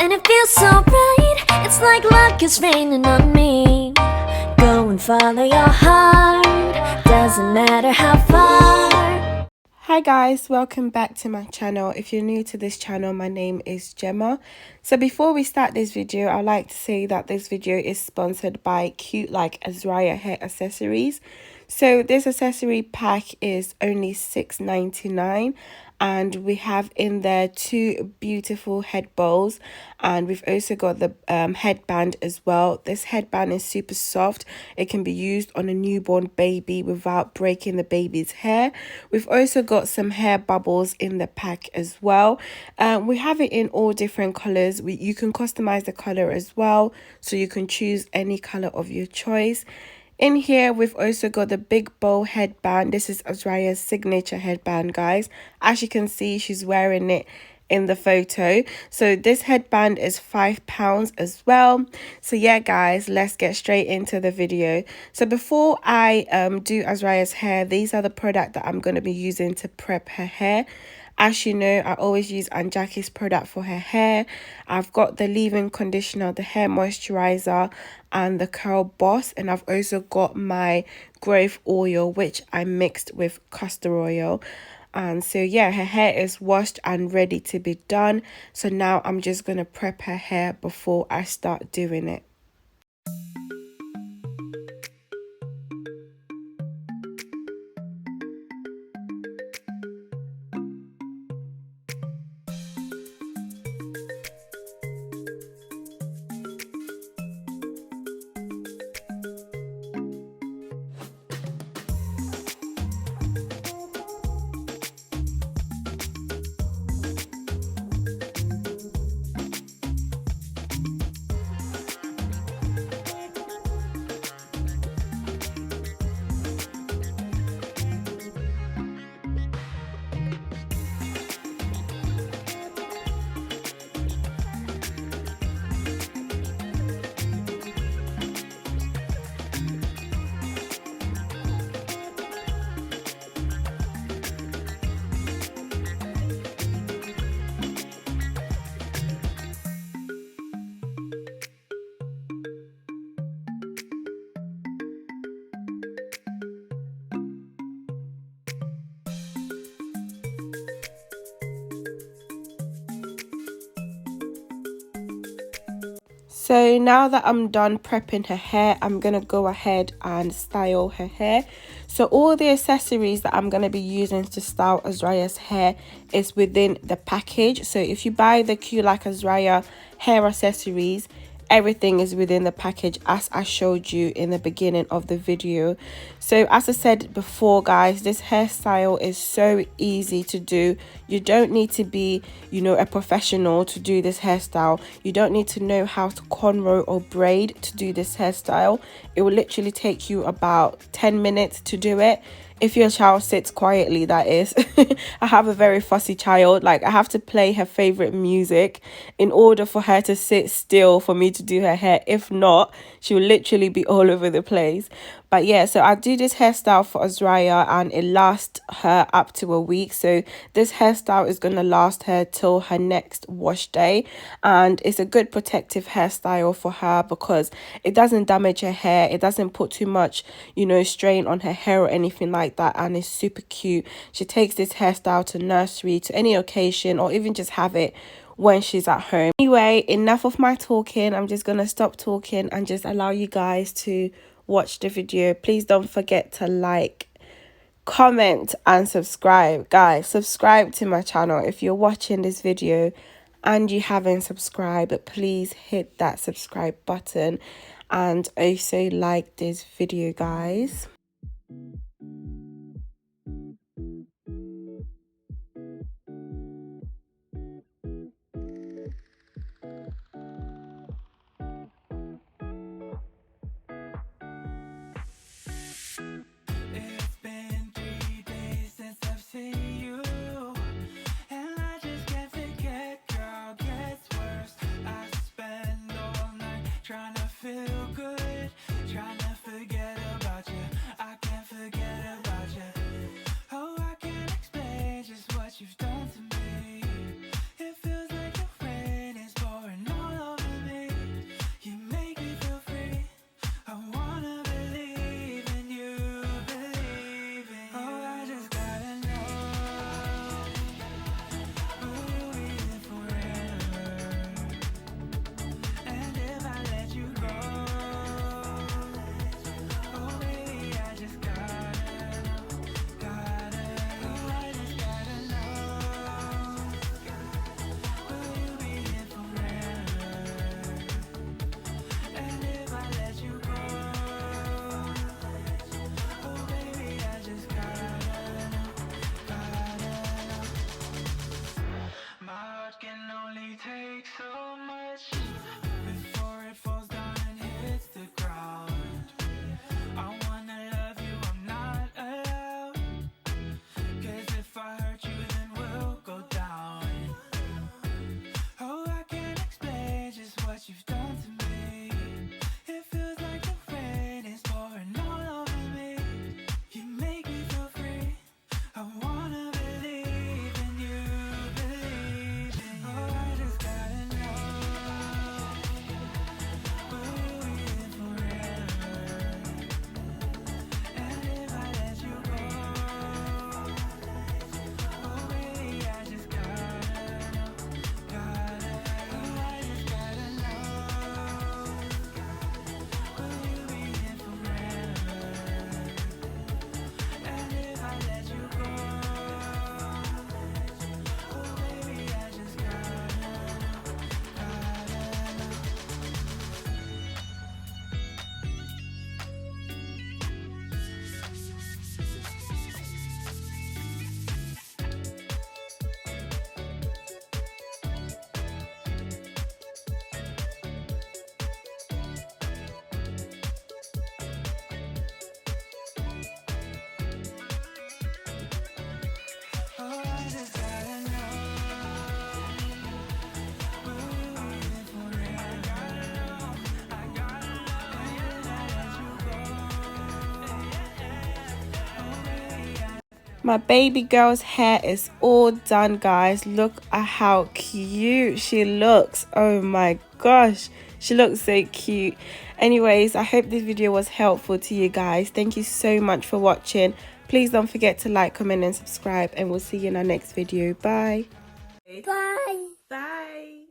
and it feels so right. It's like luck is raining on me. Go and follow your heart, doesn't matter how far. Hi guys, welcome back to my channel. If you're new to this channel, my name is Gemma. So before we start this video, I'd like to say that this video is sponsored by Cute Like Azrya Hair Accessories. So this accessory pack is only $6.99, and we have in there two beautiful head bows, and we've also got the headband as well. This headband is super soft. It can be used on a newborn baby without breaking the baby's hair. We've also got some hair bubbles in the pack as well. We have it in all different colors. You can customize the color as well, so you can choose any color of your choice. In here, we've also got the big bow headband. This is Azrya's signature headband, guys. As you can see, she's wearing it in the photo. So this headband is £5 as well. So yeah, guys, let's get straight into the video. So before I do Azrya's hair, these are the products that I'm going to be using to prep her hair. As you know, I always use Aunt Jackie's product for her hair. I've got the leave-in conditioner, the hair moisturizer, and the curl boss. And I've also got my growth oil, which I mixed with castor oil. And so yeah, her hair is washed and ready to be done. So now I'm just going to prep her hair before I start doing it. So now that I'm done prepping her hair, I'm going to go ahead and style her hair. So all the accessories that I'm going to be using to style Azrya's hair is within the package. So if you buy the Cute Like Azrya hair accessories, everything is within the package as I showed you in the beginning of the video. So as I said before, guys, this hairstyle is so easy to do. You don't need to be, you know, a professional to do this hairstyle. You don't need to know how to cornrow or braid to do this hairstyle. It will literally take you about 10 minutes to do it. If your child sits quietly, that is. I have a very fussy child. Like, I have to play her favorite music in order for her to sit still for me to do her hair. If not, she will literally be all over the place. But yeah, so I do this hairstyle for Azrya and it lasts her up to a week. So this hairstyle is going to last her till her next wash day. And it's a good protective hairstyle for her because it doesn't damage her hair. It doesn't put too much, you know, strain on her hair or anything like that. And it's super cute. She takes this hairstyle to nursery, to any occasion, or even just have it when she's at home. Anyway, enough of my talking. I'm just going to stop talking and just allow you guys to watch the video. Please don't forget to like, comment and subscribe. Guys, subscribe to my channel. If you're watching this video and you haven't subscribed, please hit that subscribe button and also like this video, guys. Trying to feel good, trying to forget about you. take so much before it falls down and hits the ground. I wanna love you, I'm not allowed. 'Cause if I hurt you, then we'll go down. Oh, I can't explain just what you've done to me. It feels like the rain is pouring all over me. You make me feel free. I wanna believe in you, believe in you. Oh, I just gotta know, will you be here forever? And if I let you go, oh baby, I just gotta know, oh, I just gotta know, will you be here forever? And if I let you go, oh baby, I just gotta know, oh, I just gotta know, will you be here forever? I gotta know, and if I let you go, oh baby, My baby girl's hair is all done, guys. Look at how cute she looks. Oh my gosh, she looks so cute. Anyways, I hope this video was helpful to you guys. Thank you so much for watching. Please don't forget to like, comment and subscribe, and we'll see you in our next video. Bye. Bye. Bye.